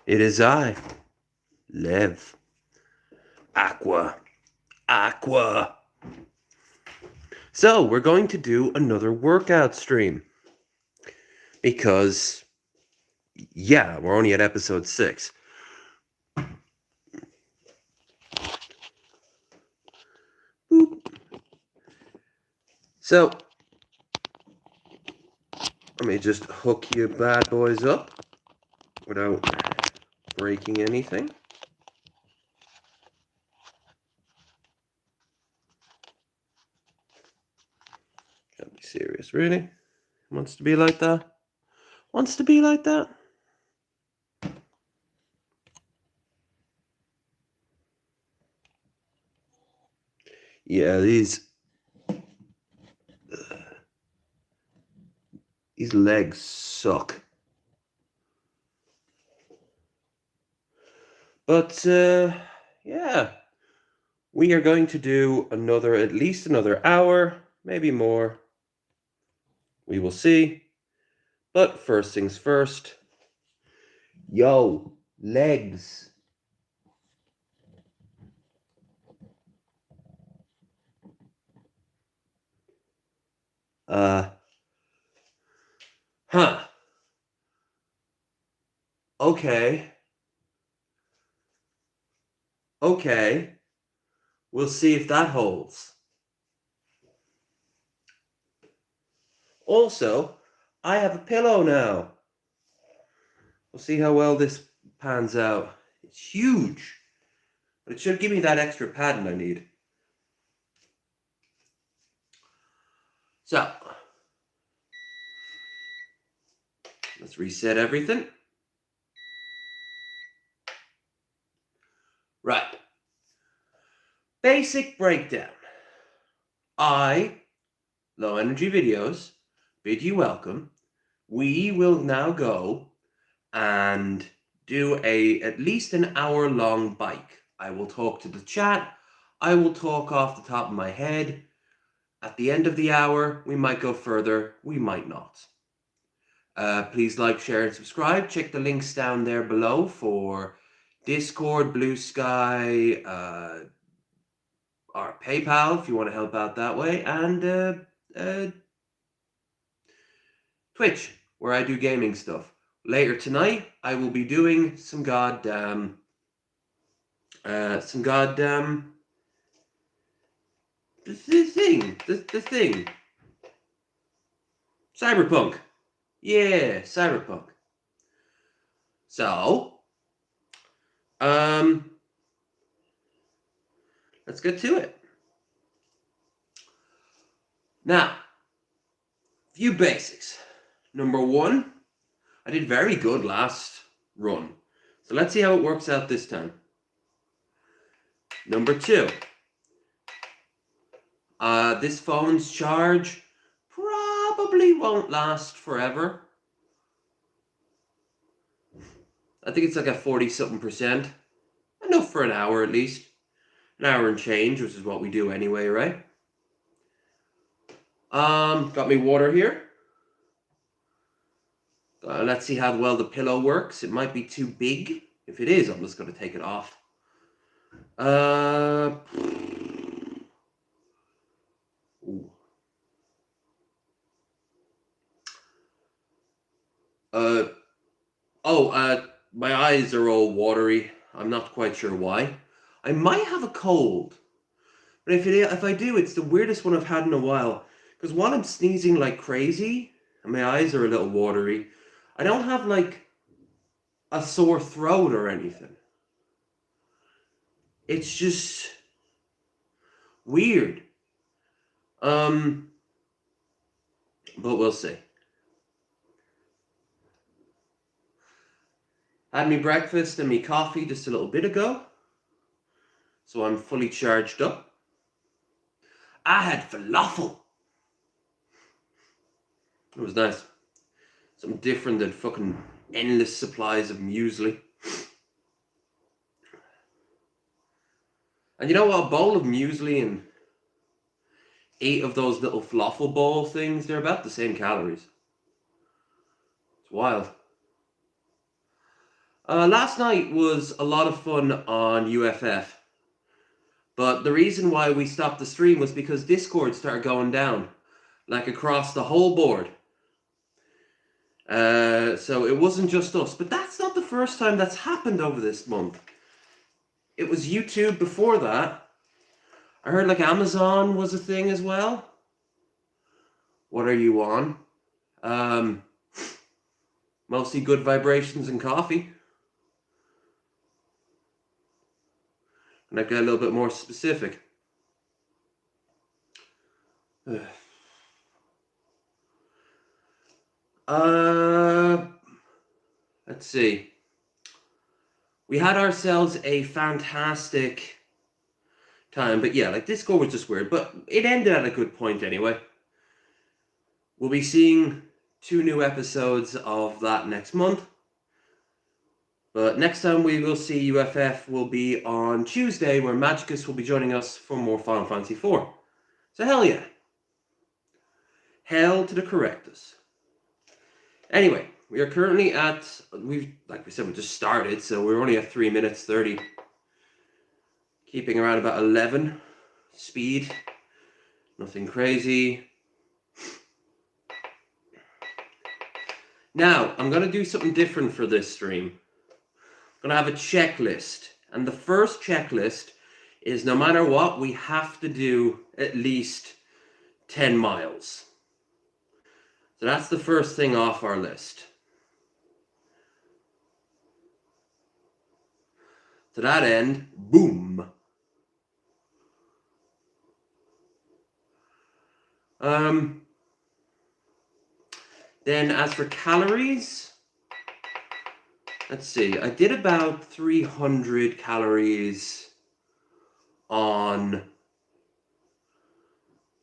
It is I, Lev. Aqua. Aqua. So, we're going to do another workout stream. Because, yeah, we're only at episode 6. Boop. So, let me just hook you bad boys up without breaking anything. Can't be serious, really? Wants to be like that? Wants to be like that? Yeah, these legs suck. But, yeah. We are going to do at least another hour, maybe more. We will see. But first things first. Yo, legs. Huh. Okay. Okay. We'll see if that holds. Also, I have a pillow now. We'll see how well this pans out. It's huge. But it should give me that extra padding I need. So, let's reset everything. Right. Basic breakdown. I, Low Energy Videos, bid you welcome. We will now go and do at least an hour long bike. I will talk to the chat. I will talk off the top of my head. At the end of the hour, we might go further, we might not. Please like, share, and subscribe. Check the links down there below for Discord, Blue Sky, or PayPal if you want to help out that way, and Twitch, where I do gaming stuff. Later tonight, I will be doing some goddamn the thing. Cyberpunk. Yeah, Cyberpunk. So, let's get to it. Now, few basics. Number one, I did very good last run. So let's see how it works out this time. Number two, this phone's charge probably won't last forever. I think it's like a 40-something%. Enough for an hour at least. An hour and change, which is what we do anyway, right? Got me water here. Let's see how well the pillow works. It might be too big. If it is, I'm just going to take it off. My eyes are all watery. I'm not quite sure why. I might have a cold. But if I do, it's the weirdest one I've had in a while. Because while I'm sneezing like crazy, and my eyes are a little watery, I don't have like a sore throat or anything. It's just weird. But we'll see. Had me breakfast and me coffee just a little bit ago. So I'm fully charged up. I had falafel. It was nice. Something different than fucking endless supplies of muesli. And you know what? A bowl of muesli and 8 of those little falafel bowl things, they're about the same calories. It's wild. Last night was a lot of fun on UFF, but the reason why we stopped the stream was because Discord started going down, like across the whole board. So it wasn't just us, but that's not the first time that's happened over this month. It was YouTube before that. I heard like Amazon was a thing as well. What are you on? Mostly good vibrations and coffee. And I get a little bit more specific. Let's see. We had ourselves a fantastic time, but yeah, like Discord was just weird, but it ended at a good point anyway. We'll be seeing 2 new episodes of that next month. But next time we will see UFF will be on Tuesday, where Magicus will be joining us for more Final Fantasy IV. So hell yeah. Hell to the correctus. Anyway, we are currently at, like we said, we just started, so we're only at 3 minutes 30. Keeping around about 11 speed. Nothing crazy. Now, I'm going to do something different for this stream. I'm going to have a checklist. And the first checklist is no matter what, we have to do at least 10 miles. So that's the first thing off our list. To that end, boom. Then as for calories, let's see, I did about 300 calories on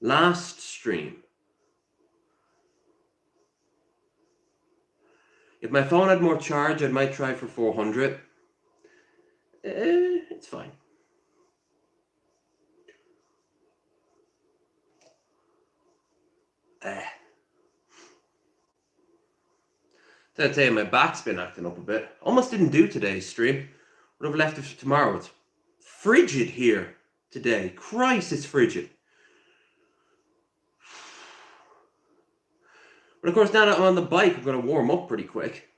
last stream. If my phone had more charge, I might try for 400. It's fine. So I'd say my back's been acting up a bit. Almost didn't do today's stream. Would have left it for tomorrow. It's frigid here today. Christ, it's frigid. But of course, now that I'm on the bike, I'm going to warm up pretty quick.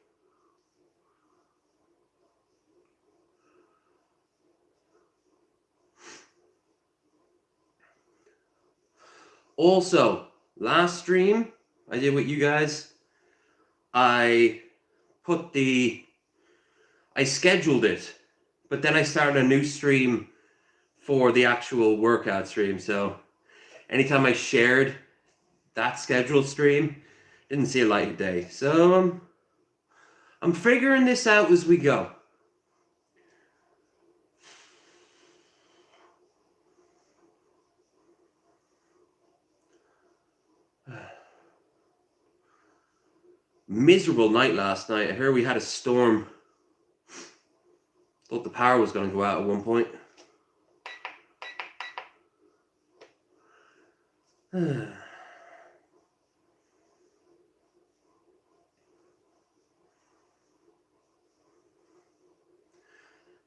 Also, last stream I did with you guys, I scheduled it, but then I started a new stream for the actual workout stream. So anytime I shared that scheduled stream, didn't see a light of day. So I'm figuring this out as we go. Miserable night last night. I heard we had a storm. Thought the power was going to go out at one point.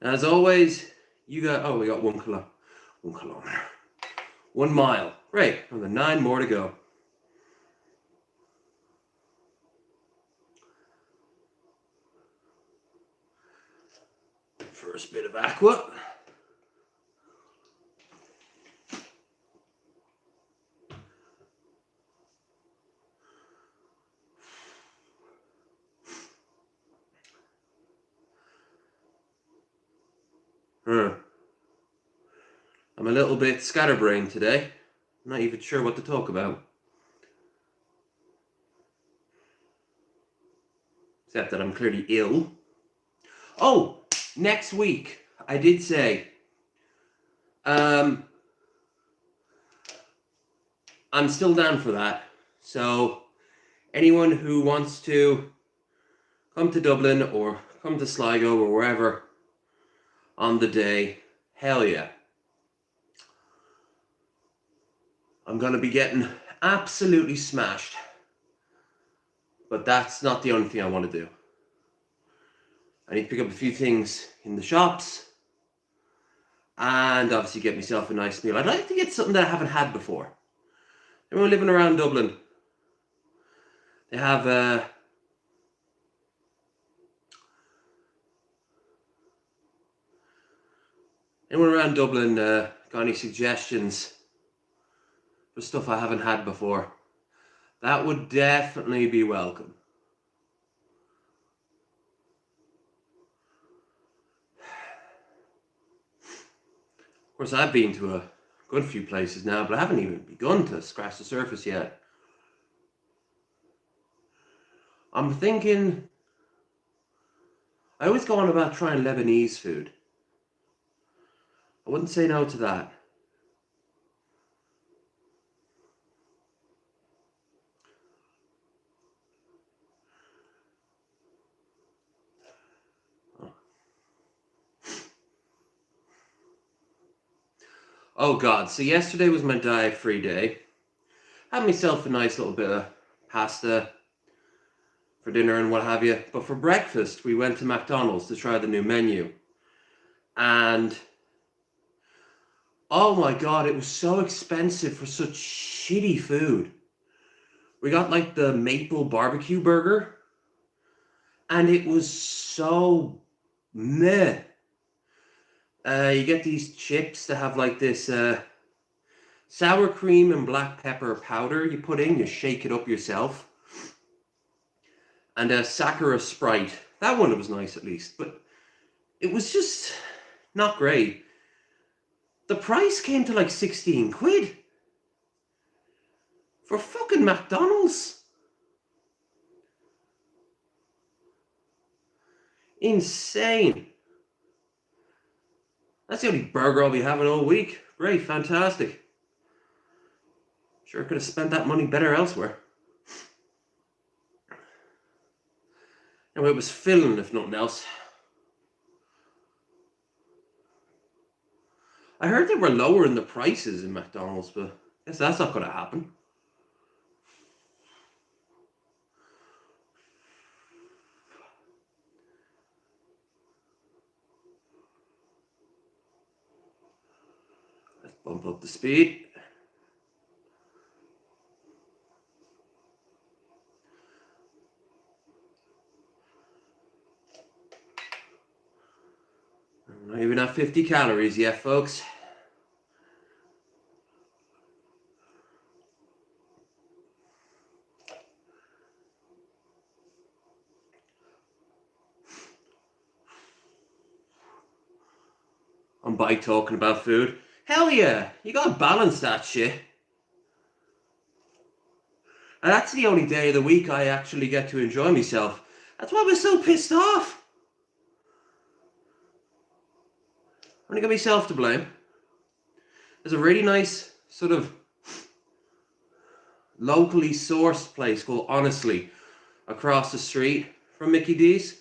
As always, you got, we got 1 kilometer. 1 mile. Right, another 9 more to go. First bit of aqua. I'm a little bit scatterbrained today. I'm not even sure what to talk about. Except that I'm clearly ill. Oh! Next week, I did say, I'm still down for that. So, anyone who wants to come to Dublin or come to Sligo or wherever on the day, hell yeah. I'm going to be getting absolutely smashed. But that's not the only thing I want to do. I need to pick up a few things in the shops. And obviously get myself a nice meal. I'd like to get something that I haven't had before. Everyone living around Dublin, they have anyone around Dublin got any suggestions for stuff I haven't had before? That would definitely be welcome. Of course, I've been to a good few places now, but I haven't even begun to scratch the surface yet. I'm thinking, I always go on about trying Lebanese food. I wouldn't say no to that. Oh God, so yesterday was my diet-free day. Had myself a nice little bit of pasta for dinner and what have you. But for breakfast, we went to McDonald's to try the new menu. And oh my God, it was so expensive for such shitty food. We got like the maple barbecue burger, and it was so meh. You get these chips that have like this sour cream and black pepper powder you put in, you shake it up yourself. And a Sakura Sprite. That one was nice at least, but it was just not great. The price came to like 16 quid. For fucking McDonald's. Insane. That's the only burger I'll be having all week. Great, fantastic. Sure could have spent that money better elsewhere. Anyway, it was filling if nothing else. I heard they were lowering the prices in McDonald's, but I guess that's not going to happen. Let's bump up the speed. I'm not even at 50 calories yet, folks. On bike talking about food. Hell yeah, you gotta balance that shit. And that's the only day of the week I actually get to enjoy myself. That's why I was so pissed off. I'm only got myself to blame. There's a really nice sort of locally sourced place called Honestly across the street from Mickey D's.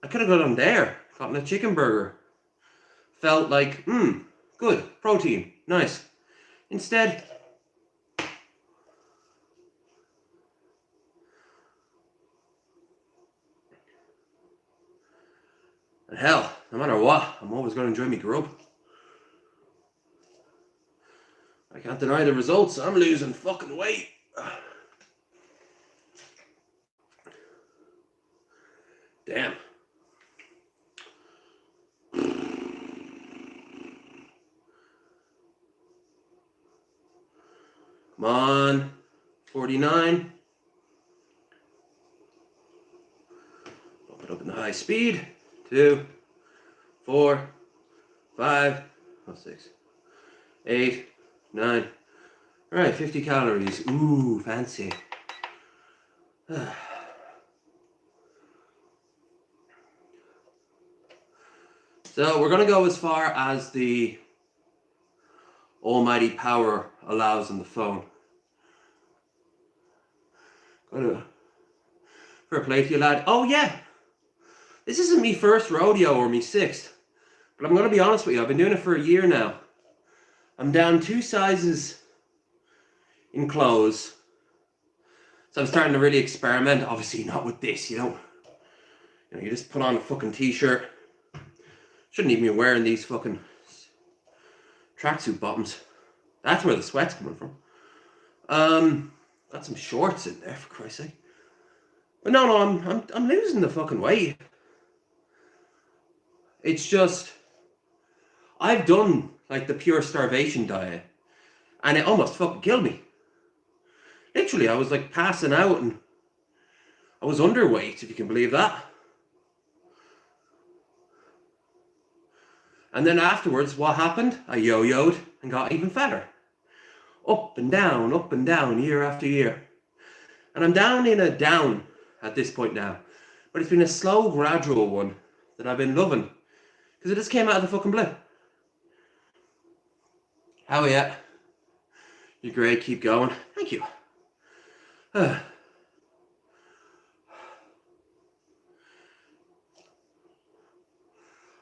I could have gone there, gotten a chicken burger. Felt like, good, protein, nice. Instead, and hell, no matter what, I'm always going to enjoy me grub. I can't deny the results, I'm losing fucking weight. Damn. Come on, 49. Bump it up in the high speed. 2, 4, 5, 6, 8, 9. All right, 50 calories. Ooh, fancy. So we're gonna go as far as the almighty power allows on the phone. Fair play to you, lad. Oh yeah, this isn't me first rodeo or me sixth, but I'm gonna be honest with you, I've been doing it for a year now. I'm down 2 sizes in clothes, so I'm starting to really experiment. Obviously not with this, you don't You know, you just put on a fucking t-shirt. Shouldn't even be wearing these fucking tracksuit bottoms. That's where the sweat's coming from. Got some shorts in there, for Christ's sake. But no, I'm losing the fucking weight. It's just, I've done like the pure starvation diet, and it almost fucking killed me. Literally, I was like passing out, and I was underweight, if you can believe that. And then afterwards, what happened? I yo-yoed and got even fatter. Up and down, year after year. And I'm down in a down at this point now. But it's been a slow, gradual one that I've been loving. Because it just came out of the fucking blue. How are you? You're great, keep going. Thank you.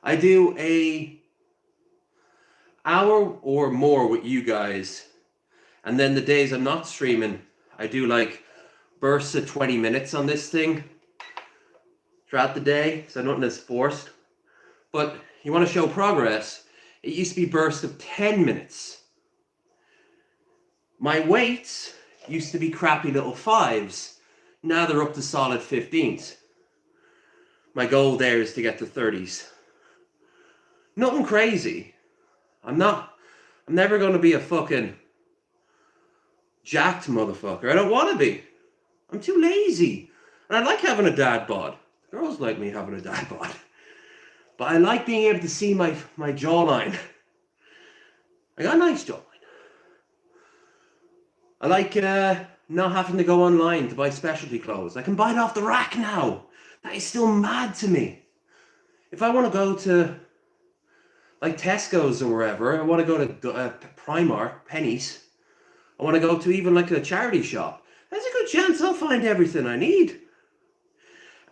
I do a hour or more with you guys, and then the days I'm not streaming, I do like bursts of 20 minutes on this thing throughout the day, so nothing is forced. But you want to show progress, it used to be bursts of 10 minutes. My weights used to be crappy little 5s, now they're up to solid 15s. My goal there is to get to 30s. Nothing crazy. I'm never going to be a fucking jacked motherfucker. I don't want to be. I'm too lazy. And I like having a dad bod. Girls like me having a dad bod. But I like being able to see my jawline. I got a nice jawline. I like not having to go online to buy specialty clothes. I can buy it off the rack now. That is still mad to me. If I want to go to like Tesco's or wherever, I want to go to Primark, Pennies. I want to go to even like a charity shop. There's a good chance I'll find everything I need.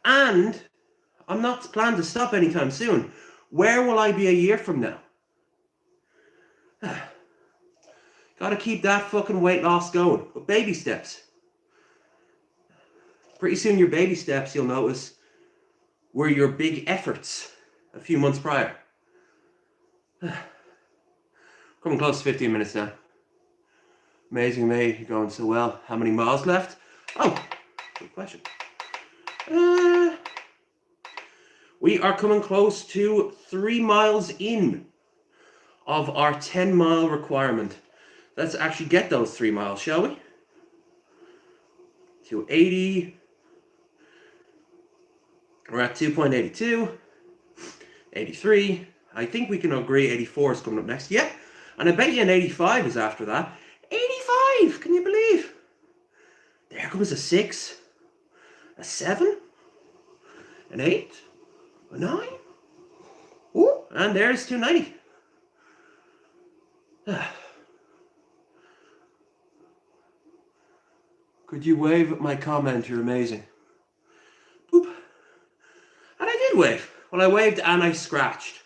And I'm not planning to stop anytime soon. Where will I be a year from now? Gotta keep that fucking weight loss going. But baby steps. Pretty soon your baby steps, you'll notice, were your big efforts a few months prior. Coming close to 15 minutes now. Amazing me, you're going so well. How many miles left? Oh, good question. We are coming close to 3 miles in of our 10-mile requirement. Let's actually get those 3 miles, shall we? To 80. We're at 2.82. 83. I think we can agree 84 is coming up next. Yeah. And I bet you an 85 is after that. 85! Can you believe? There comes a 6. A 7. An 8. A 9. Ooh, and there's 290. Could you wave at my comment? You're amazing. Boop. And I did wave. Well, I waved and I scratched.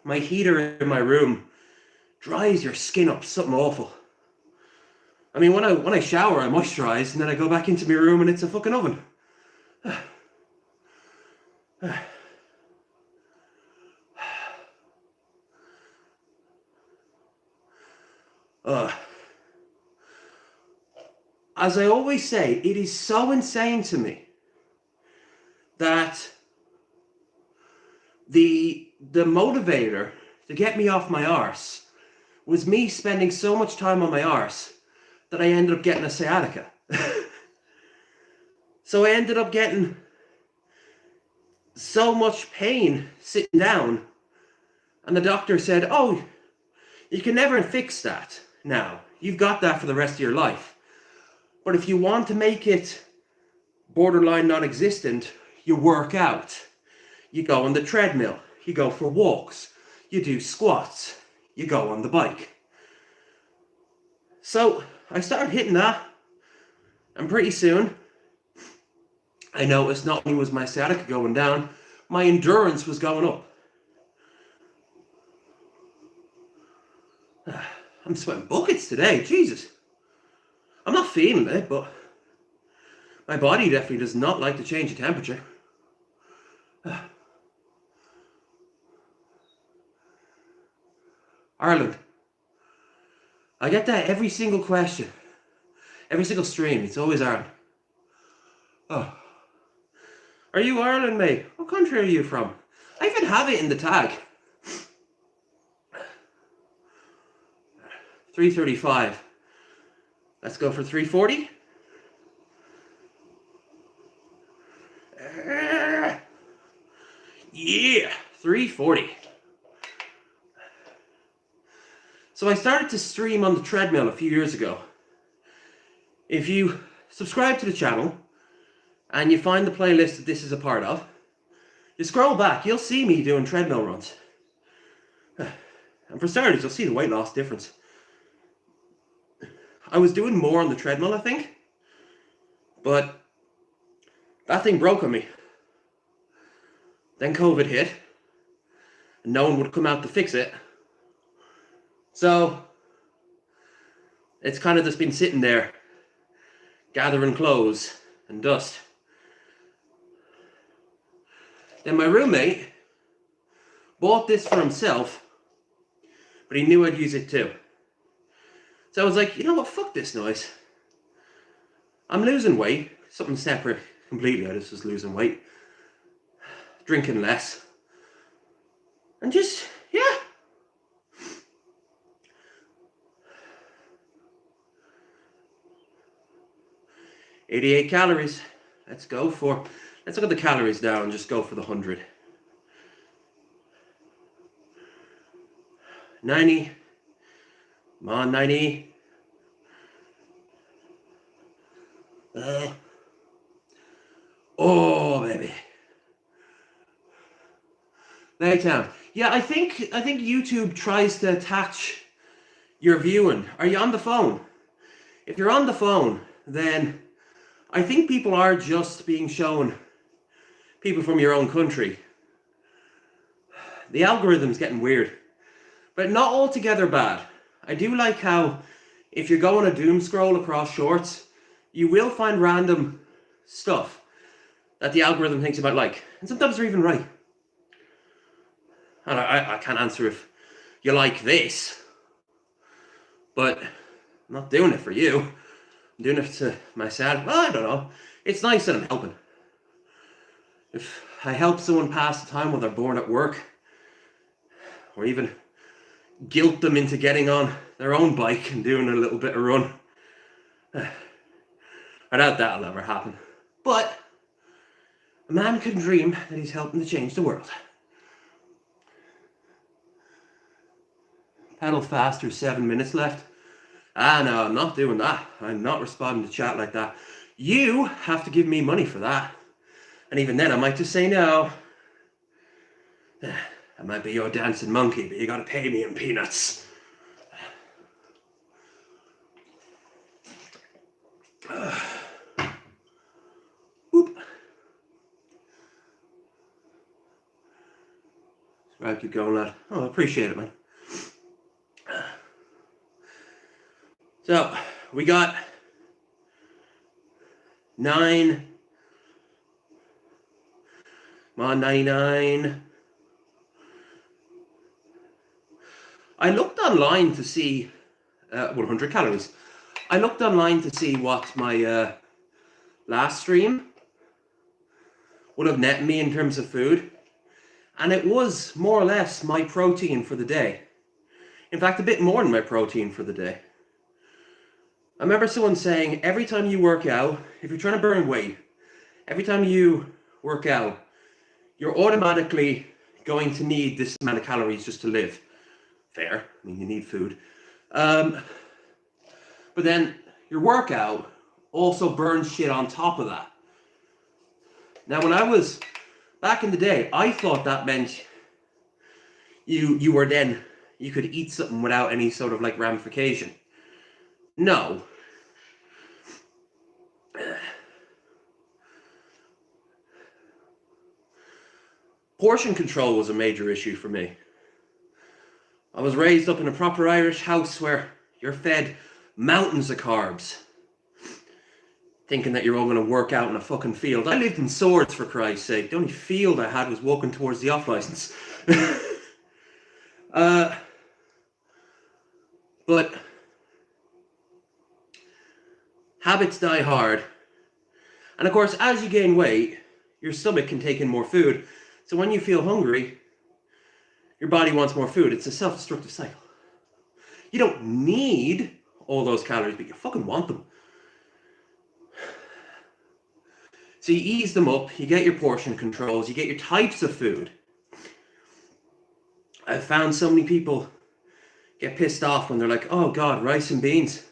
My heater in my room dries your skin up something awful. I mean, when I shower, I moisturize, and then I go back into my room and it's a fucking oven. As I always say, it is so insane to me that the motivator to get me off my arse was me spending so much time on my arse that I ended up getting a sciatica. So I ended up getting so much pain sitting down, and the doctor said, oh, you can never fix that now. You've got that for the rest of your life. But if you want to make it borderline non-existent, you work out. You go on the treadmill. You go for walks. You do squats. You go on the bike. So I started hitting that, and pretty soon I noticed not only was my sciatica going down, my endurance was going up. I'm sweating buckets today, Jesus. I'm not feeling it, but my body definitely does not like to change the temperature. Ireland. I get that every single question. Every single stream. It's always Ireland. Oh. Are you Ireland, mate? What country are you from? I even have it in the tag. 335. Let's go for 340. Yeah, 340. So I started to stream on the treadmill a few years ago. If you subscribe to the channel and you find the playlist that this is a part of, you scroll back, you'll see me doing treadmill runs. And for starters, you'll see the weight loss difference. I was doing more on the treadmill, I think, but that thing broke on me. Then COVID hit, and no one would come out to fix it. So it's kind of just been sitting there, gathering clothes and dust. Then my roommate bought this for himself, but he knew I'd use it too. So I was like, you know what, fuck this noise. I'm losing weight, something separate completely. I just was losing weight, drinking less, and just, yeah. $88 calories. Let's look at the calories now and just go for the 100. 90. Come on, 90. Oh, baby. Lay down. Yeah, I think YouTube tries to attach your viewing. Are you on the phone? If you're on the phone, then I think people are just being shown people from your own country. The algorithm's getting weird, but not altogether bad. I do like how if you're going a doom scroll across shorts, you will find random stuff that the algorithm thinks you might like. And sometimes they're even right. And I can't answer if you like this, but I'm not doing it for you. I'm doing it to myself. Well, I don't know. It's nice that I'm helping. If I help someone pass the time while they're bored at work, or even guilt them into getting on their own bike and doing a little bit of run, I doubt that'll ever happen. But a man can dream that he's helping to change the world. Pedal faster, 7 minutes left. No, I'm not doing that. I'm not responding to chat like that. You have to give me money for that. And even then, I might just say no. I might be your dancing monkey, but you gotta pay me in peanuts. Whoop. Right, keep going, lad. Oh, I appreciate it, man. So, we got 9. Come on, 99. I looked online to see 100 calories. I looked online to see what my last stream would have netted me in terms of food. And it was more or less my protein for the day. In fact, a bit more than my protein for the day. I remember someone saying, every time you work out, if you're trying to burn weight, every time you work out, you're automatically going to need this amount of calories just to live. Fair. I mean, you need food. But then your workout also burns shit on top of that. Now, when I was back in the day, I thought that meant you could eat something without any sort of like ramification. No. Portion control was a major issue for me. I was raised up in a proper Irish house where you're fed mountains of carbs. thinking that you're all going to work out in a fucking field. I lived in Swords, for Christ's sake. The only field I had was walking towards the off license. But habits die hard. And of course, as you gain weight, your stomach can take in more food. So when you feel hungry, your body wants more food. It's a self-destructive cycle. You don't need all those calories, but you fucking want them. So you ease them up, you get your portion controls, you get your types of food. I've found so many people get pissed off when they're like, oh God, rice and beans,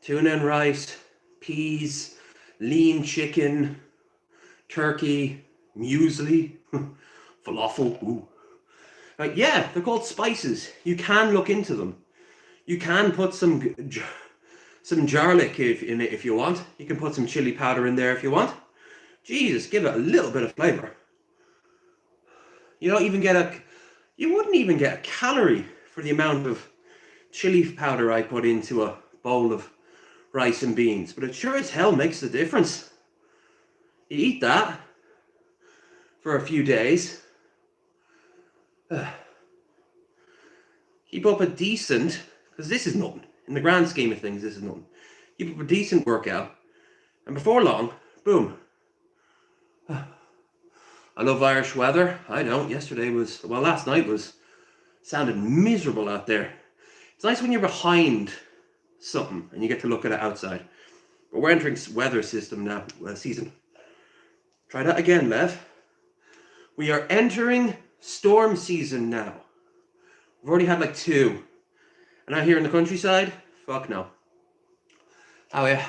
tuna and rice, peas, lean chicken, turkey, muesli, falafel. Ooh. Yeah, they're called spices. You can look into them. You can put some garlic in it if you want. You can put some chili powder in there if you want. Jesus, give it a little bit of flavor. You wouldn't even get a calorie for the amount of chili powder I put into a bowl of rice and beans, but it sure as hell makes a difference. You eat that for a few days. Keep up a decent, because this is nothing. In the grand scheme of things, this is nothing. Keep up a decent workout, and before long, boom. I love Irish weather. I don't. Last night sounded miserable out there. It's nice when you're behind something and you get to look at it outside. But we're entering weather system now, season. Try that again, Lev. We are entering storm season now. We've already had like 2. And out here in the countryside, fuck no. Oh yeah.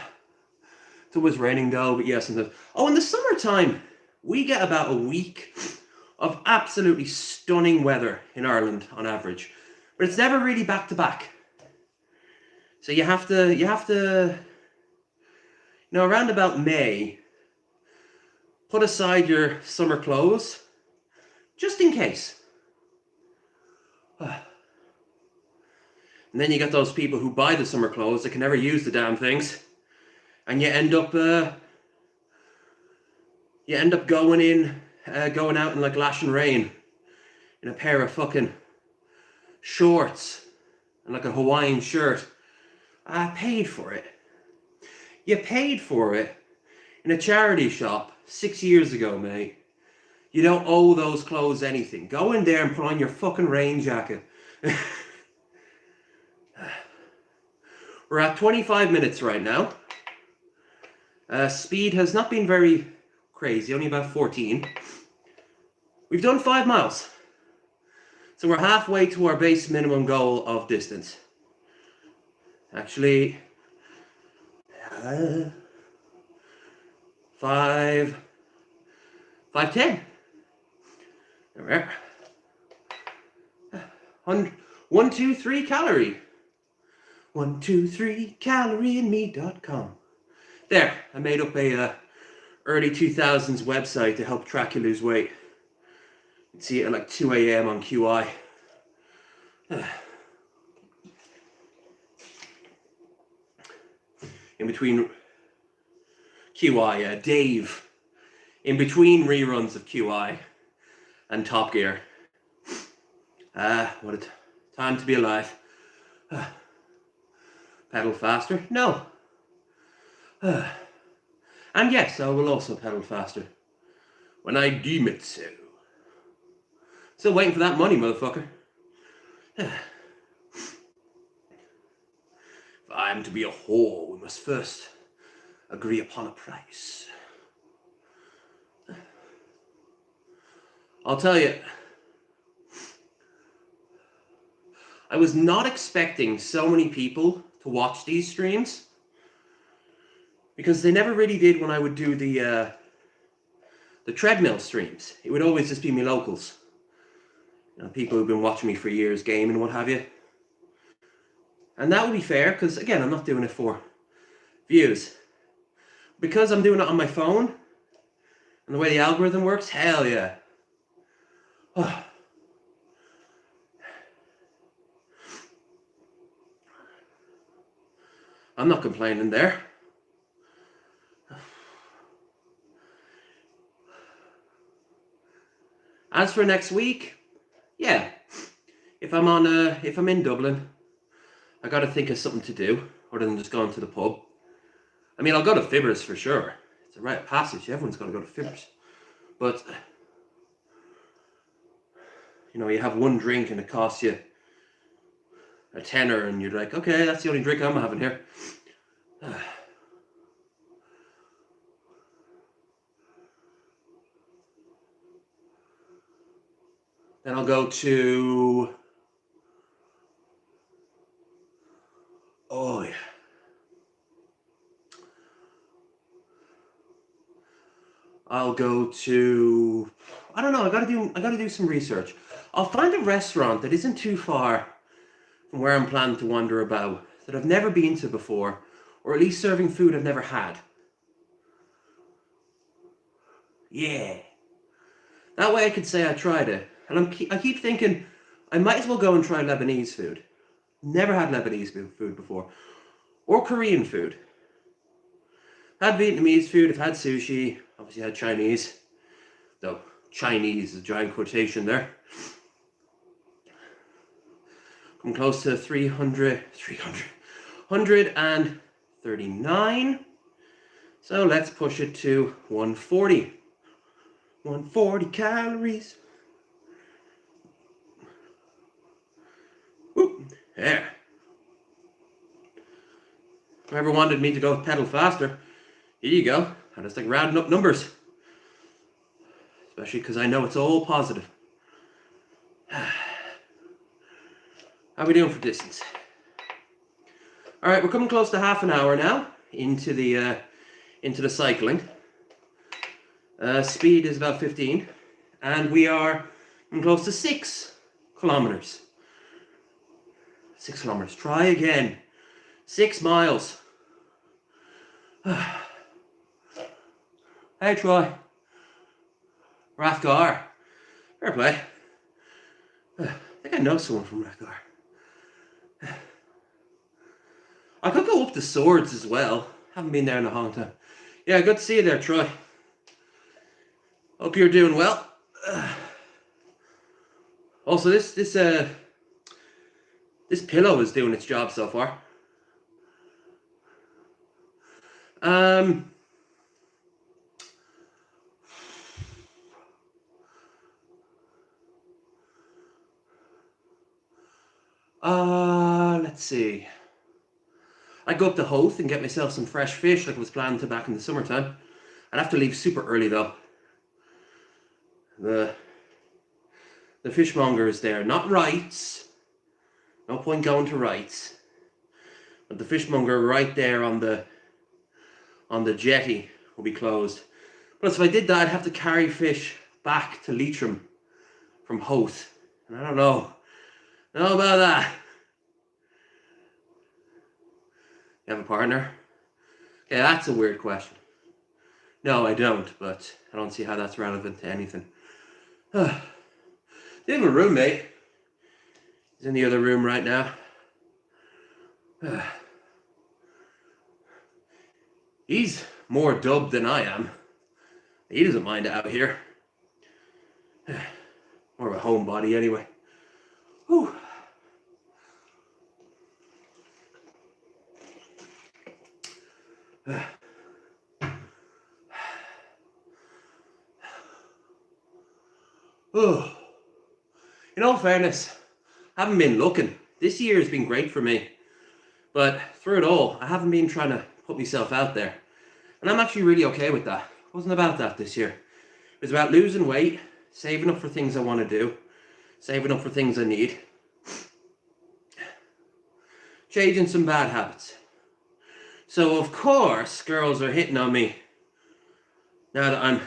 It's always raining though, but yes. In the summertime, we get about a week of absolutely stunning weather in Ireland on average. But it's never really back to back. So you have to, around about May, put aside your summer clothes, just in case. And then you got those people who buy the summer clothes that can never use the damn things. And you end up going out in like lashing rain in a pair of fucking shorts and like a Hawaiian shirt. I paid for it. You paid for it in a charity shop 6 years ago, mate. You don't owe those clothes anything. Go in there and put on your fucking rain jacket. We're at 25 minutes right now. Speed has not been very crazy, only about 14. We've done 5 miles. So we're halfway to our base minimum goal of distance. Actually, 5:10. There we are. 123 calorie. 123calorieinme.com. There, I made up a early 2000s website to help track you lose weight. You can see it at like 2 a.m. on QI. In between QI, Dave, in between reruns of QI and Top Gear. What a time to be alive. Pedal faster? No. And yes, I will also pedal faster when I deem it so. Still waiting for that money, motherfucker. If I am to be a whore, we must first agree upon a price. I'll tell you, I was not expecting so many people to watch these streams, because they never really did when I would do the treadmill streams. It would always just be me locals. People who've been watching me for years, game and what have you. And that would be fair, because again, I'm not doing it for views. Because I'm doing it on my phone, and the way the algorithm works, hell yeah. I'm not complaining there. As for next week, yeah, if I'm in Dublin, I got to think of something to do other than just going to the pub. I mean, I'll go to Fibbers for sure. It's a rite of passage. Everyone's got to go to Fibbers. But, you know, you have one drink and it costs you a tenner and you're like, okay, that's the only drink I'm having here. Then I'll go to... Oh, yeah. I'll go to... I don't know, I gotta do some research. I'll find a restaurant that isn't too far from where I'm planning to wander about, that I've never been to before, or at least serving food I've never had. Yeah. That way I could say I tried it. And I keep thinking, I might as well go and try Lebanese food. Never had Lebanese food before. Or Korean food. Had Vietnamese food, I've had sushi, obviously had Chinese. Though, Chinese is a giant quotation there. Come close to 139. So let's push it to 140. 140 calories. Whoop, there. Whoever wanted me to go pedal faster, here you go. I just like rounding up numbers. Especially because I know it's all positive. How are we doing for distance? Alright, we're coming close to half an hour now into the cycling. Speed is about 15. And we are close to 6 kilometers. 6 kilometers. Try again. 6 miles. Hey, Troy. Rathgar. Fair play. I think I know someone from Rathgar. I could go up to Swords as well. Haven't been there in a long time. Yeah, good to see you there, Troy. Hope you're doing well. Also, this pillow is doing its job so far. Let's see. I'd go up to Hoth and get myself some fresh fish like I was planning to back in the summertime. I'd have to leave super early though. The fishmonger is there. Not Wrights. No point going to Wrights. But the fishmonger right there on the jetty will be closed. Plus if I did that I'd have to carry fish back to Leitrim from Hoth. And I don't know. I don't know about that. You have a partner? Okay, that's a weird question. No, I don't, but I don't see how that's relevant to anything. Do you have a roommate? He's in the other room right now. He's more dubbed than I am. He doesn't mind it out here. More of a homebody anyway. Whew. Oh. In all fairness, I haven't been looking. This year has been great for me. But through it all, I haven't been trying to put myself out there. And I'm actually really okay with that. It wasn't about that this year. It was about losing weight, saving up for things I want to do, saving up for things I need, changing some bad habits. So of course, girls are hitting on me now that I'm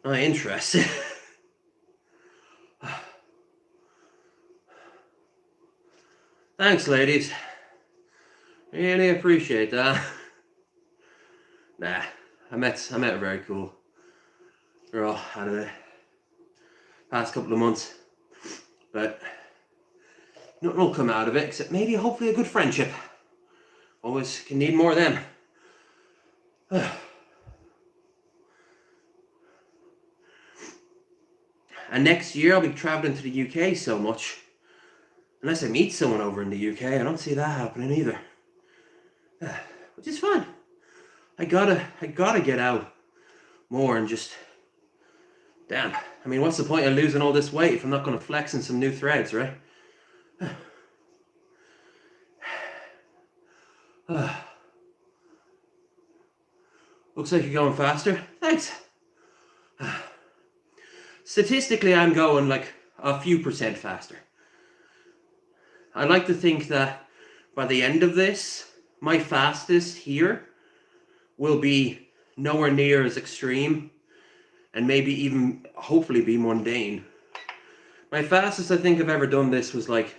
not interested. Thanks, ladies. Really appreciate that. Nah, I met a very cool girl out of the past couple of months, but nothing will come out of it except maybe hopefully a good friendship. Always can need more of them. And next year I'll be traveling to the UK so much. Unless I meet someone over in the UK, I don't see that happening either. Which is fine. I gotta get out more and just, damn. I mean, what's the point of losing all this weight if I'm not gonna flex in some new threads, right? Looks like you're going faster. Thanks. Statistically, I'm going like a few percent faster. I like to think that by the end of this, my fastest here will be nowhere near as extreme and maybe even hopefully be mundane. My fastest I think I've ever done this was like,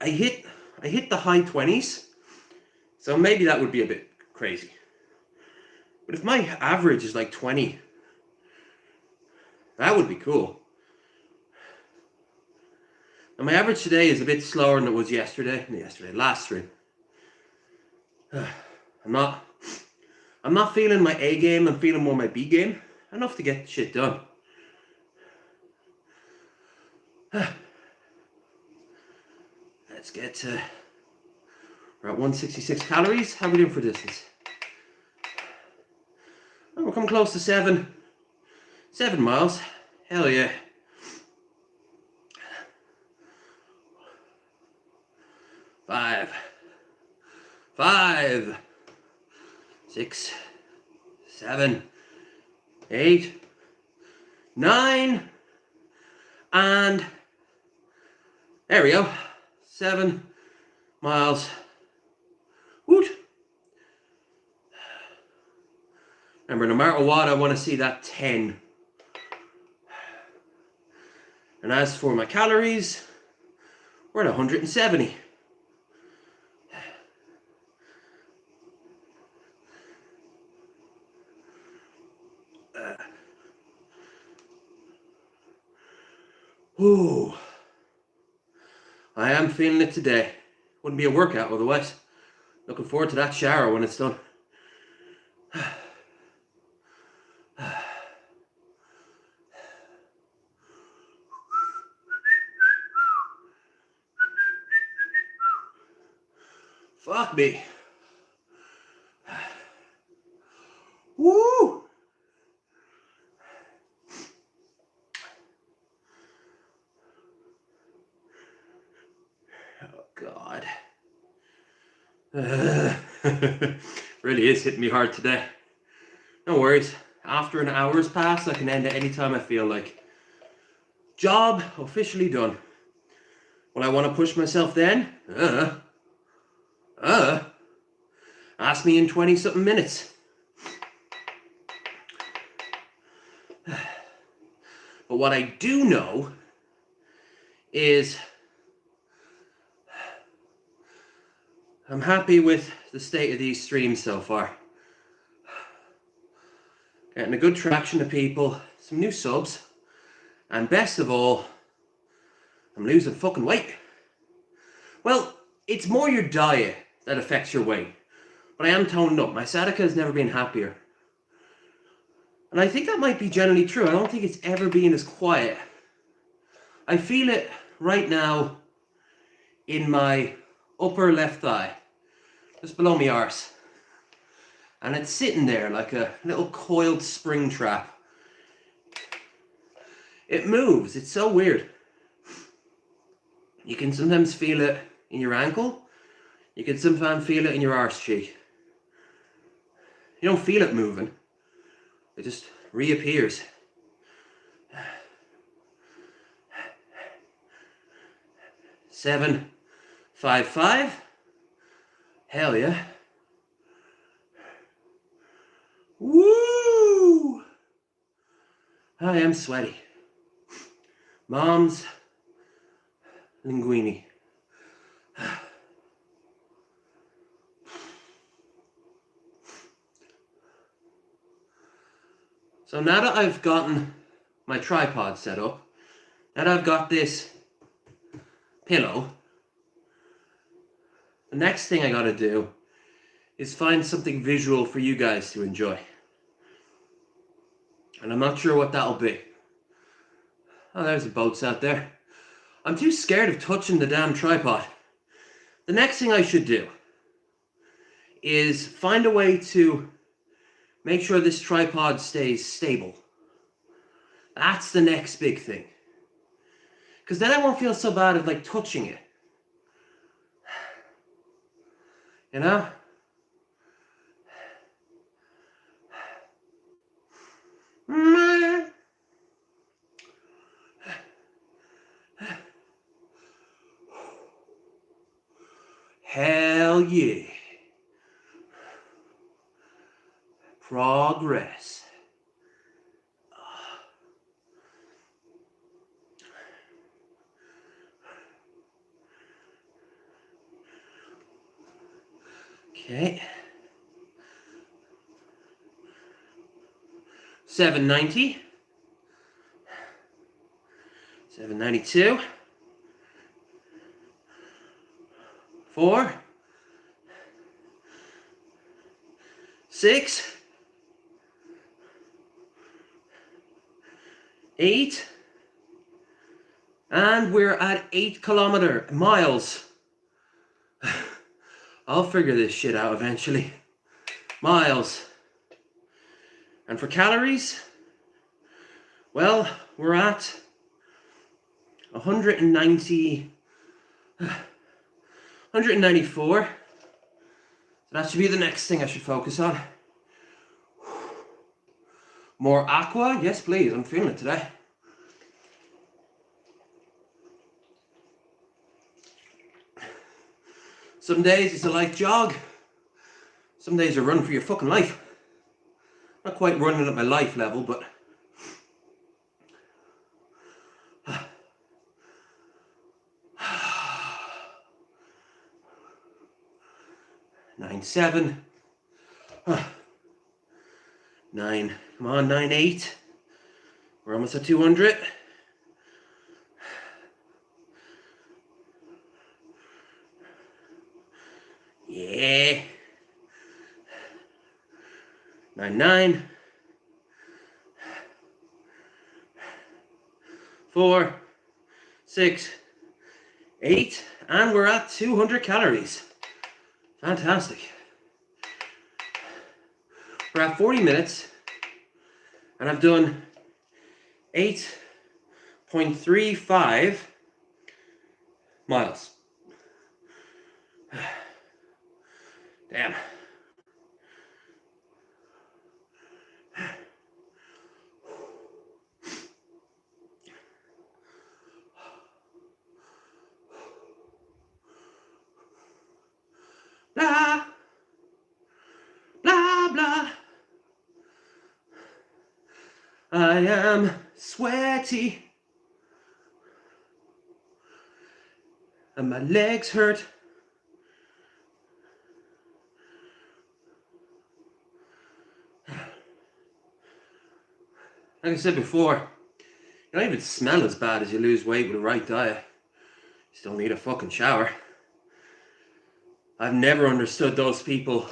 I hit the high 20s, so maybe that would be a bit crazy. But if my average is like 20, that would be cool. And my average today is a bit slower than it was last stream. I'm not feeling my A game, I'm feeling more my B game. Enough to get shit done. Let's get to, we're at 166 calories. How are we doing for distance? Oh, we're coming close to 7 miles. Hell yeah. 5, 6, 7, 8, 9, and there we go. 7 miles. Woot. Remember, no matter what, I want to see that 10. And as for my calories, we're at 170. Ooh. I am feeling it today. Wouldn't be a workout otherwise. Looking forward to that shower when it's done. Fuck me. Woo! Oh God. Really is hitting me hard today. No worries. After an hour's passed, I can end it anytime I feel like. Job officially done. Will I want to push myself then? Ask me in 20-something minutes. But what I do know is I'm happy with the state of these streams so far. Getting a good traction of people, some new subs, and best of all, I'm losing fucking weight. Well, it's more your diet that affects your weight. But I am toned up. My sciatica has never been happier. And I think that might be generally true. I don't think it's ever been as quiet. I feel it right now in my upper left thigh, just below my arse. And it's sitting there like a little coiled spring trap. It moves. It's so weird. You can sometimes feel it in your ankle. You can sometimes feel it in your arse cheek. You don't feel it moving. It just reappears. 7, 5, 5. Hell yeah. Woo! I am sweaty. Mom's linguine. So now that I've gotten my tripod set up, now that I've got this pillow, the next thing I gotta do is find something visual for you guys to enjoy. And I'm not sure what that'll be. Oh, there's the boats out there. I'm too scared of touching the damn tripod. The next thing I should do is find a way to make sure this tripod stays stable. That's the next big thing. Because then I won't feel so bad of like touching it. You know? Hell yeah. Progress. Okay. 790. 792. 4. 6. 8. And we're at 8 miles. I'll figure this shit out eventually. Miles. And for calories, well, we're at 194. That should be the next thing I should focus on. More aqua? Yes, please. I'm feeling it today. Some days it's a light jog. Some days a run for your fucking life. Not quite running at my life level, but... 9.7. 9. Come on, 9.8. We're almost at 200. Yeah. 9.9. 4. 6. 8. And we're at 200 calories. Fantastic. We're at 40 minutes. And I've done 8.35 miles. Damn. Blah, blah, blah. I am sweaty. And my legs hurt. Like I said before, you don't even smell as bad as you lose weight with the right diet. You still need a fucking shower. I've never understood those people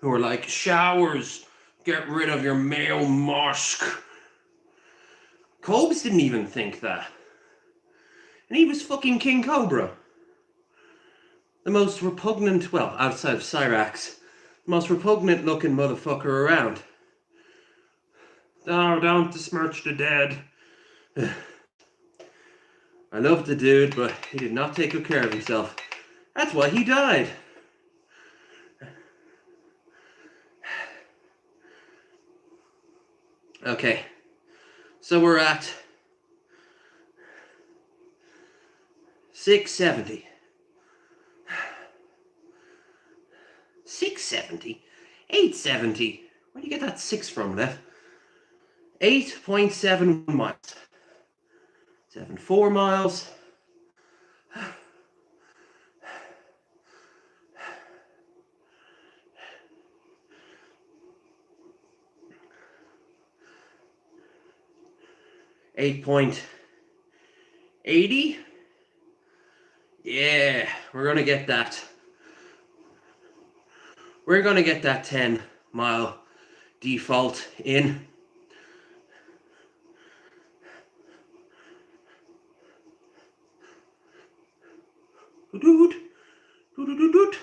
who are like, showers, get rid of your male musk. Cobes didn't even think that. And he was fucking King Cobra. The most repugnant, well, outside of Cyrax, the most repugnant looking motherfucker around. Oh, don't besmirch the dead. I love the dude, but he did not take good care of himself. That's why he died. Okay, so we're at 670. 670? 870. Where do you get that 6 from, Lev? 8.7 miles. 7.4 miles. 8.80. Yeah, we're gonna get that. We're gonna get that 10-mile default in. Doot, doot, doot, doot.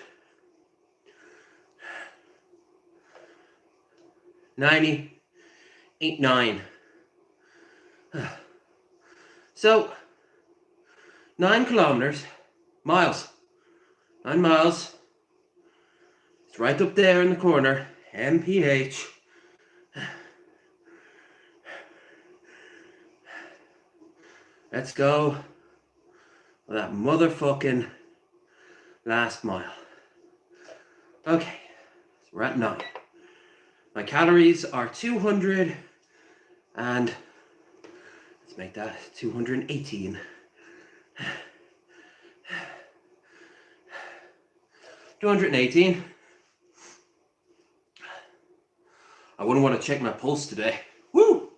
90, 89. So, 9 kilometers, miles, 9 miles. It's right up there in the corner, MPH. Let's go for that motherfucking last mile. Okay, so we're at 9. My calories are 200 and let's make that 218. 218. I wouldn't want to check my pulse today. Woo!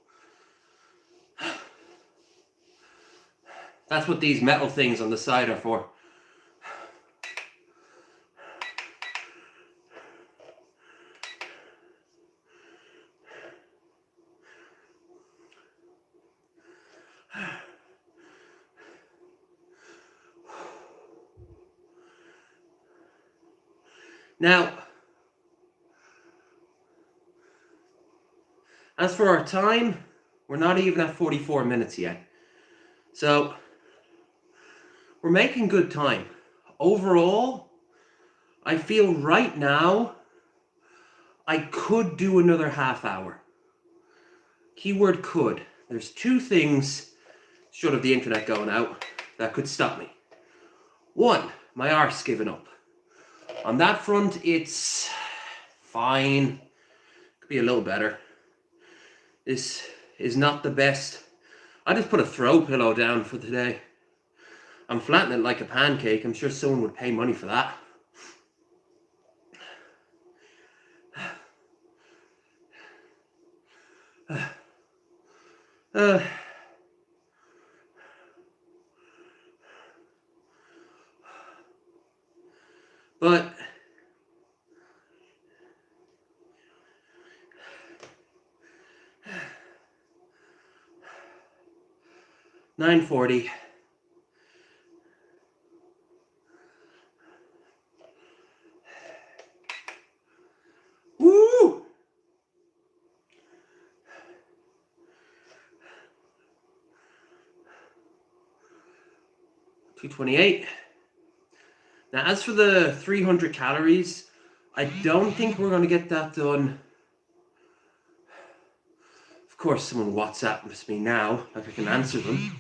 That's what these metal things on the side are for. Now, as for our time, we're not even at 44 minutes yet. So, we're making good time. Overall, I feel right now I could do another half hour. Keyword could. There's 2 things, short of the internet going out, that could stop me. 1, my arse giving up. On that front, it's fine. Could be a little better. This is not the best. I just put a throw pillow down for today. I'm flattening it like a pancake. I'm sure someone would pay money for that. But 9:40. Woo! $228. Now, as for the 300 calories, I don't think we're going to get that done. Of course, someone WhatsApps me now, like I can answer them.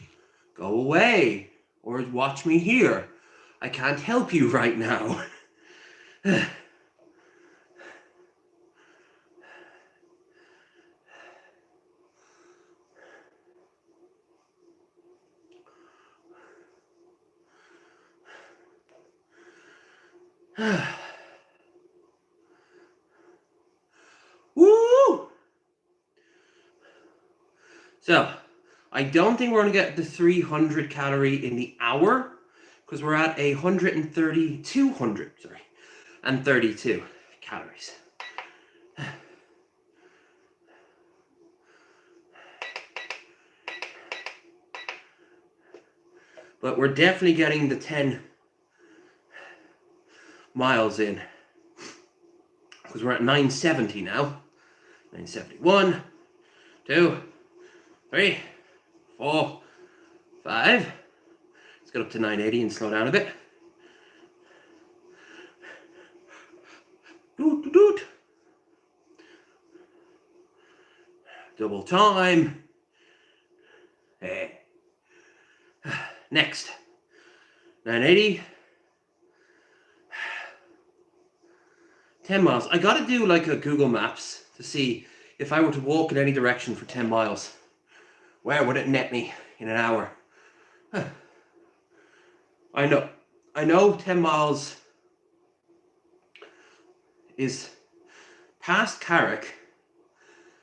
Go away, or watch me here. I can't help you right now. Woo! So, I don't think we're going to get the 300 calorie in the hour because we're at 200, and 32 calories. But we're definitely getting the 10 miles in because we're at 970 now. 971, 2, 3, 4, 5. Let's get up to 980 and slow down a bit. Doot, doot, doot. Double time. Hey. Next. 980. 10 miles. I gotta do like a Google Maps to see if I were to walk in any direction for 10 miles. Where would it net me in an hour? I know 10 miles is past Carrick,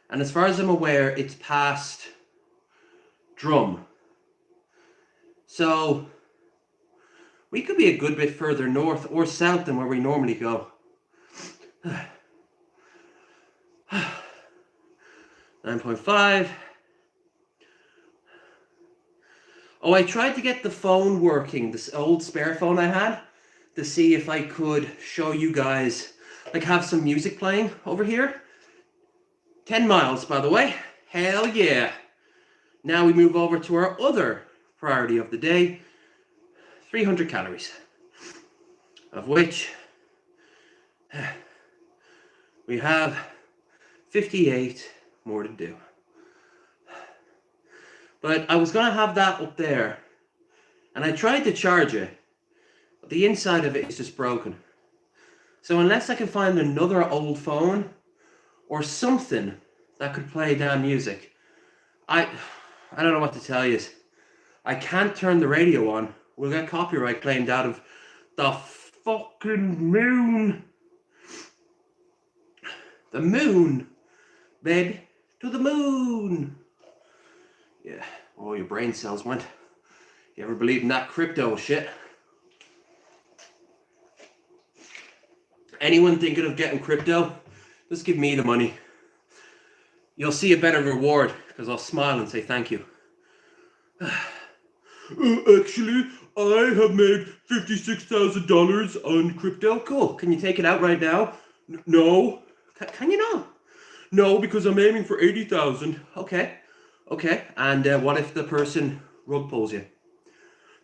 and as far as I'm aware, it's past Drum. So we could be a good bit further north or south than where we normally go. 9.5. Oh, I tried to get the phone working, this old spare phone I had, to see if I could show you guys, like have some music playing over here. 10 miles, by the way. Hell yeah. Now we move over to our other priority of the day, 300 calories, of which we have 58 more to do. But I was going to have that up there, and I tried to charge it, but the inside of it is just broken. So unless I can find another old phone or something that could play damn music, I don't know what to tell you. I can't turn the radio on. We'll get copyright claimed out of the fucking moon. The moon, baby, to the moon. Yeah, oh, your brain cells went. You ever believe in that crypto shit? Anyone thinking of getting crypto? Just give me the money. You'll see a better reward because I'll smile and say thank you. Actually, I have made $56,000 on crypto. Cool. Can you take it out right now? No. Can you not? No, because I'm aiming for 80,000. Okay. Okay. And what if the person rug pulls you?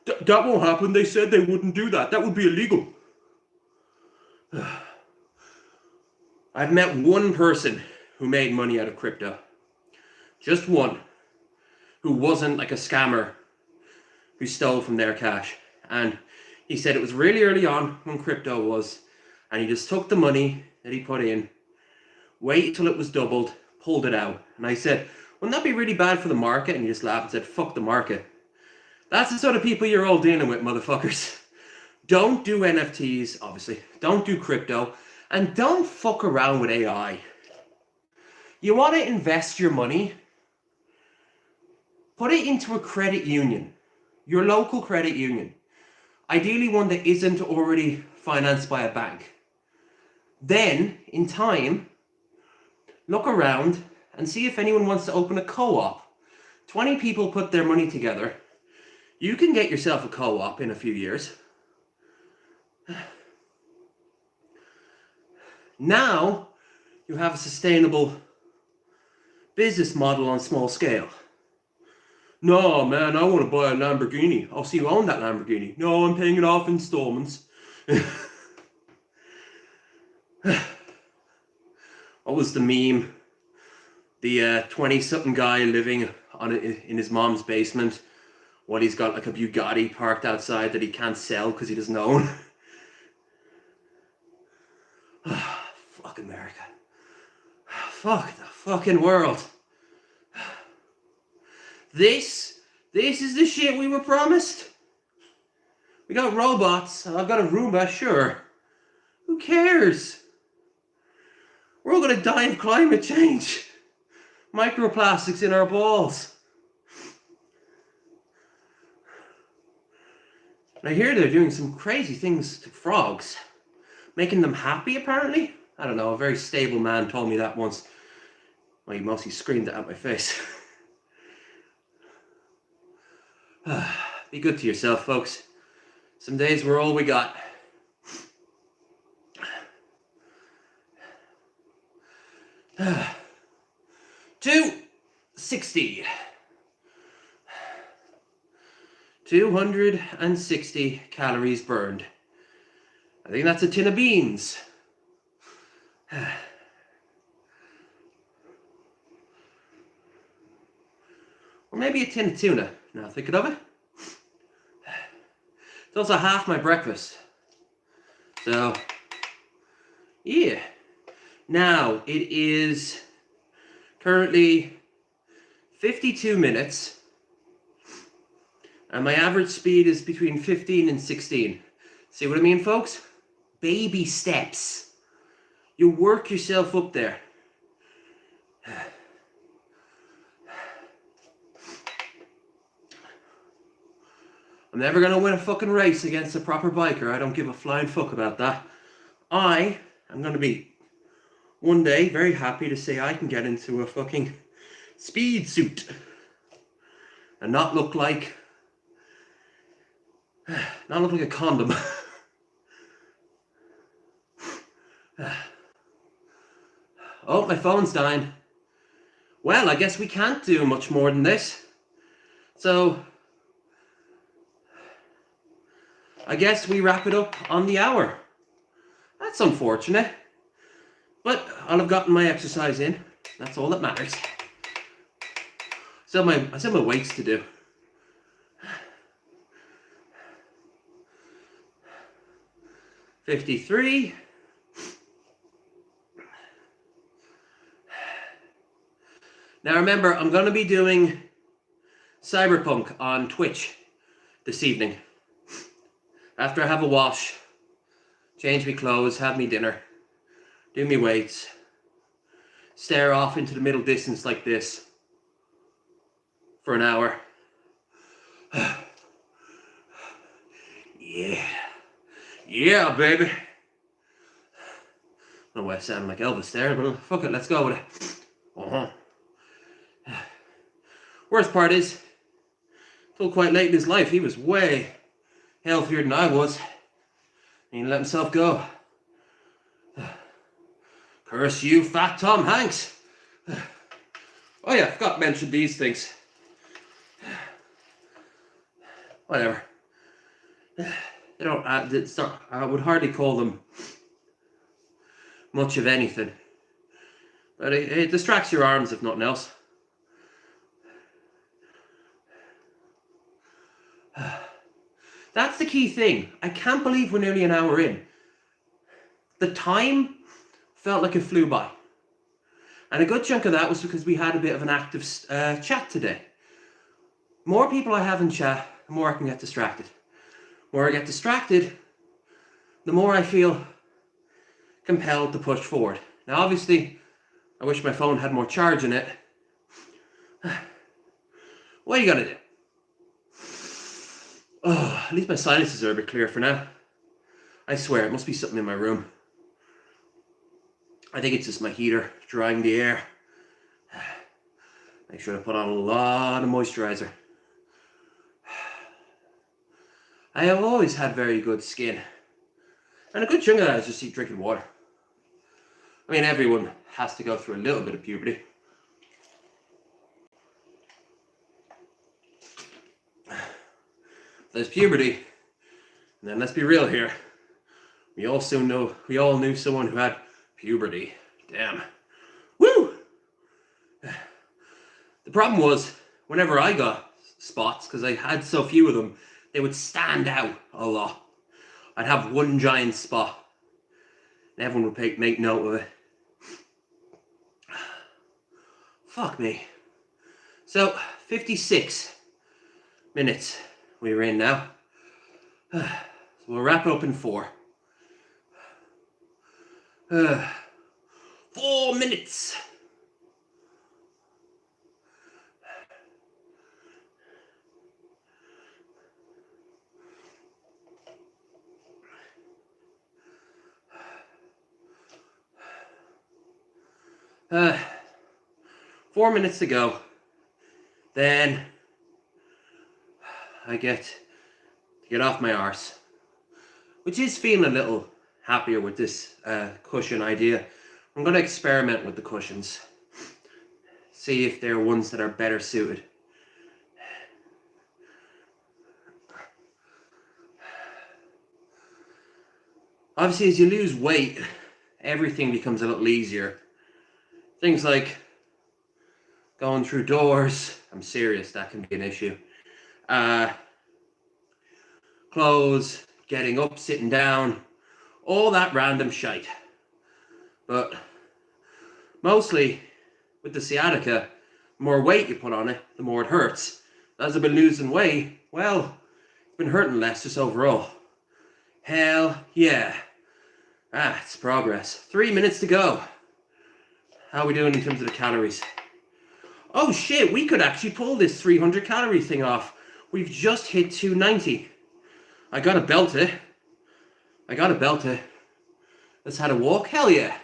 That won't happen. They said they wouldn't do that. That would be illegal. I've met one person who made money out of crypto. Just one. Who wasn't like a scammer who stole from their cash. And he said it was really early on when crypto was, and he just took the money that he put in, waited till it was doubled, pulled it out. And I said, wouldn't that be really bad for the market? And he just laughed and said, fuck the market. That's the sort of people you're all dealing with, motherfuckers. Don't do NFTs, obviously. Don't do crypto. And don't fuck around with AI. You want to invest your money? Put it into a credit union. Your local credit union. Ideally one that isn't already financed by a bank. Then, in time, look around and see if anyone wants to open a co-op. 20 people put their money together. You can get yourself a co-op in a few years. Now, you have a sustainable business model on small scale. No, man, I want to buy a Lamborghini. Oh, so you own that Lamborghini? No, I'm paying it off in installments. What was the meme? The 20-something guy living in his mom's basement. What, he's got like a Bugatti parked outside that he can't sell because he doesn't own. Fuck America. Fuck the fucking world. This is the shit we were promised. We got robots, I've got a Roomba, sure. Who cares? We're all gonna die of climate change. Microplastics in our balls. And I hear they're doing some crazy things to frogs. Making them happy, apparently. I don't know, a very stable man told me that once. Well, he mostly screamed it at my face. Be good to yourself, folks. Some days we're all we got. $260. 260 calories burned. I think that's a tin of beans. Or maybe a tin of tuna, now thinking of it. It's also half my breakfast. So, yeah. Now, it is currently 52 minutes. And my average speed is between 15 and 16. See what I mean, folks? Baby steps. You work yourself up there. I'm never going to win a fucking race against a proper biker. I don't give a flying fuck about that. I am going to be one day very happy to say I can get into a fucking speed suit and not look like Not look like a condom. Oh, my phone's dying. Well, I guess we can't do much more than this. So, I guess we wrap it up on the hour. That's unfortunate. But I'll have gotten my exercise in. That's all that matters. I still have my weights to do. $53. Now remember, I'm going to be doing Cyberpunk on Twitch this evening. After I have a wash, change me clothes, have me dinner, do me weights, stare off into the middle distance like this for an hour. Yeah, baby. I don't know why I sound like Elvis there, but fuck it, let's go with it. Worst part is, till quite late in his life, he was way healthier than I was. And he let himself go. Curse you, fat Tom Hanks. Oh yeah, I forgot to mention these things. Whatever. They don't. I would hardly call them much of anything, but it distracts your arms if nothing else. That's the key thing. I can't believe we're nearly an hour in. The time felt like it flew by. And a good chunk of that was because we had a bit of an active chat today. More people I have in chat, the more I can get distracted. The more I get distracted, the more I feel compelled to push forward. Now obviously, I wish my phone had more charge in it. What are you gonna do? Oh, at least my sinuses are a bit clear for now. I swear, it must be something in my room. I think it's just my heater drying the air. Make sure to put on a lot of moisturizer. I have always had very good skin. And a good chunk of that is just drinking water. I mean, everyone has to go through a little bit of puberty. There's puberty, and then let's be real here. We all knew someone who had puberty. Damn. Woo! The problem was, whenever I got spots, because I had so few of them, they would stand out a lot. I'd have one giant spot, and everyone would make note of it. Fuck me. So, 56 minutes we're in now. So we'll wrap it up in 4. 4 minutes. Uh, 4 minutes to go. Then I get to get off my arse, which is feeling a little happier with this cushion idea. I'm going to experiment with the cushions, see if there are ones that are better suited. Obviously, as you lose weight, everything becomes a little easier. Things like going through doors, I'm serious, that can be an issue. Clothes, getting up, sitting down, all that random shite. But mostly with the sciatica, the more weight you put on it, the more it hurts. As I've been losing weight, well, it's been hurting less just overall. Hell yeah. It's progress. 3 minutes to go. How are we doing in terms of the calories? Oh shit, we could actually pull this 300 calorie thing off. We've just hit 290. I gotta belt it. Let's have a walk. Hell yeah.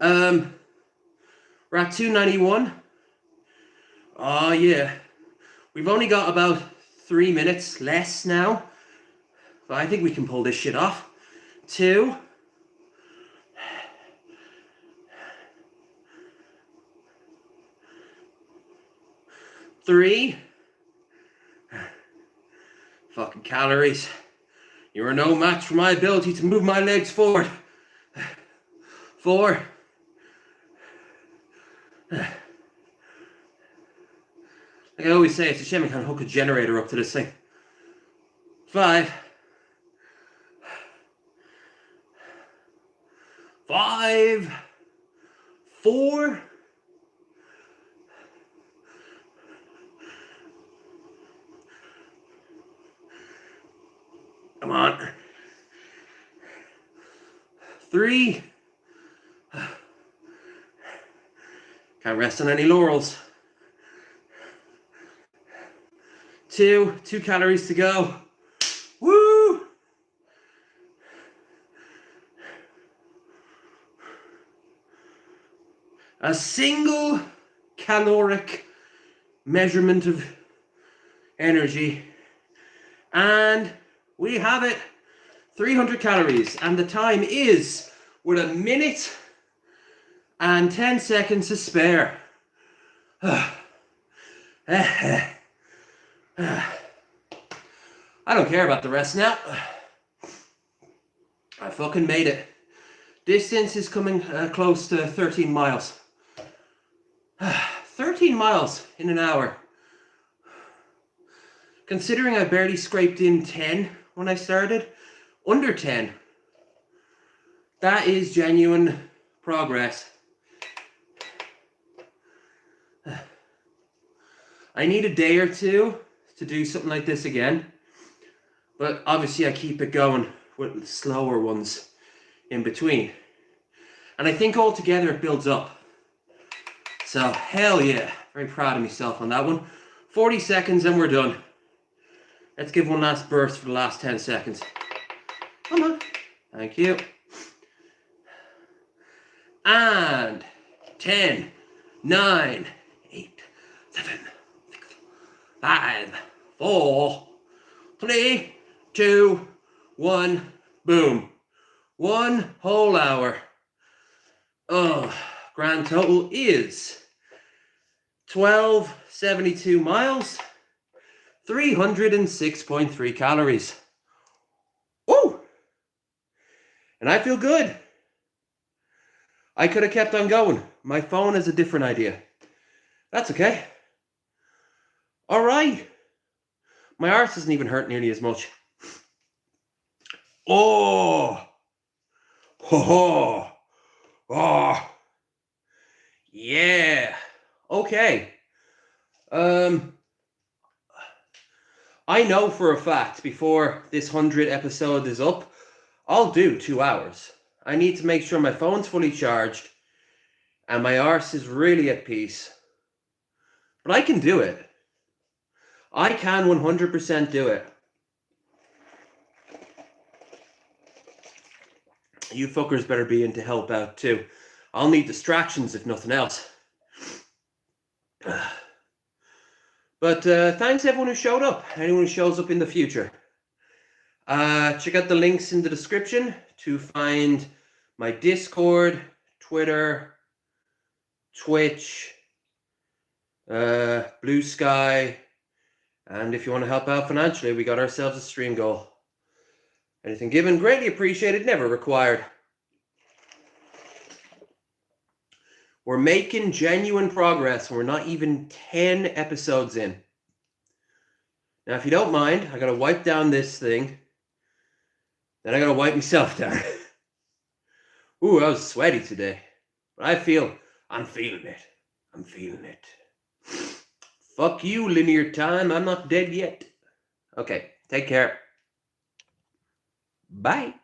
We're at 291. Oh yeah. We've only got about 3 minutes less now. But I think we can pull this shit off. 2. 3. Fucking calories. You are no match for my ability to move my legs forward. 4. Like I always say, it's a shame I can't hook a generator up to this thing. 5. 5. 4. Come on. 3. Can't rest on any laurels. 2 calories to go. Woo! A single caloric measurement of energy, and we have it. 300 calories, and the time is with 1 minute and 10 seconds to spare. I don't care about the rest now. I fucking made it. Distance is coming close to 13 miles. 13 miles in an hour. Considering I barely scraped in 10 when I started, under 10. That is genuine progress. I need a day or 2 to do something like this again. But obviously I keep it going with slower ones in between. And I think altogether it builds up. So hell yeah, very proud of myself on that one. 40 seconds and we're done. Let's give one last burst for the last 10 seconds. Come on. Thank you. And 10, 9, 8, 7, 6, 5, 4, 3, 2, 1. Boom. 1 whole hour. Oh, grand total is 1272 miles, 306.3 calories. Woo! And I feel good. I could have kept on going. My phone has a different idea. That's okay. All right. My arse doesn't even hurt nearly as much. Oh. Ho ho. Oh. Yeah. Okay. I know for a fact before this 100th episode is up, I'll do 2 hours. I need to make sure my phone's fully charged and my arse is really at peace. But I can do it. I can 100% do it. You fuckers better be in to help out too. I'll need distractions if nothing else. But thanks everyone who showed up. Anyone who shows up in the future. Check out the links in the description to find my Discord, Twitter, Twitch, Blue Sky, and if you want to help out financially, we got ourselves a stream goal. Anything given, greatly appreciated, never required. We're making genuine progress. We're not even 10 episodes in. Now, if you don't mind, I got to wipe down this thing. Then I got to wipe myself down. Ooh, I was sweaty today. But I'm feeling it. I'm feeling it. Fuck you, linear time. I'm not dead yet. Okay, take care. Bye.